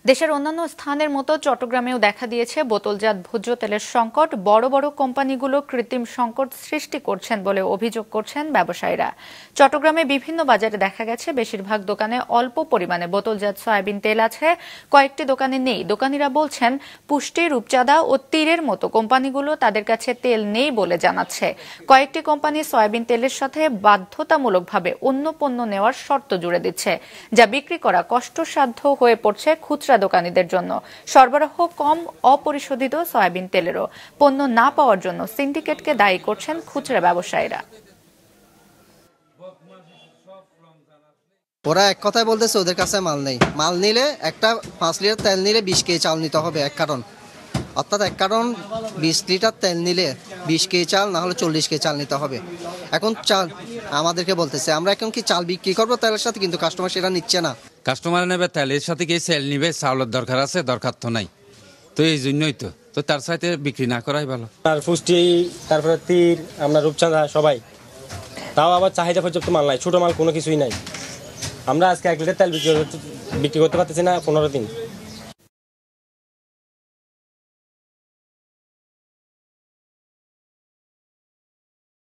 দেশের অন্যান্য স্থানের মতো চট্টগ্রামেও দেখা দিয়েছে বোতলজাত ভোজ্য তেলের সংকট। বড় বড় কোম্পানিগুলো কৃত্রিম সংকট সৃষ্টি করছেন বলে অভিযোগ করছেন ব্যবসায়ীরা। চট্টগ্রামে বিভিন্ন বাজারে দেখা গেছে বেশিরভাগ দোকানে অল্প পরিমাণে বোতলজাত সয়াবিন তেল আছে, কয়েকটি দোকানে নেই। দোকানিরা বলছেন পুষ্টি, রূপচাঁদা ও তীরের মতো কোম্পানিগুলো তাদের কাছে তেল নেই বলে জানাচ্ছে। কয়েকটি কোম্পানি সয়াবিন তেলের সাথে বাধ্যতামূলকভাবে অন্য পণ্য নেওয়ার শর্ত জুড়ে দিচ্ছে, যা বিক্রি করা কষ্টসাধ্য হয়ে পড়ছে খুচরা দোকানীদের জন্য। সরবরাহ কম অপরিশোধিত সয়াবিন তেলেরও পণ্য না পাওয়ার জন্য সিন্ডিকেটকে দায়ী করছেন খুচরা ব্যবসায়ীরা। ওরা এক কথায় বলতেছে ওদের কাছে মাল নেই। মাল নিলে একটা 5 লিটার তেল নিলে 20 কেজি চাল নিতে হবে এক কার্টন। অর্থাৎ এক কার্টন 20 লিটার তেল নিলে 20 কেজি চাল, না হলে 40 কেজি চাল নিতে হবে। এখন চাল আমাদেরকে বলতেছে আমরা এখন কি চাল বিক্রি করবো তেলের সাথে, কিন্তু কাস্টমার সেটা নিচ্ছে না। কাস্টমার নেবে তেলের সাথে কি সেল নিবে, চাউলের দরকার আছে, দরকার তো নাই। তো এই জন্যই তো তার সাথে বিক্রি না করাই ভালো। আর পুষ্টি, তারপরে তীর, আমরা রূপচাঁদা সবাই, তাও আবার চাহিদা পর্যাপ্ত মাল নাই, ছোট মাল কোনো কিছুই নাই। আমরা আজকে 1 লিটার তেল বিক্রি করতে পারতেছি না 15 দিন।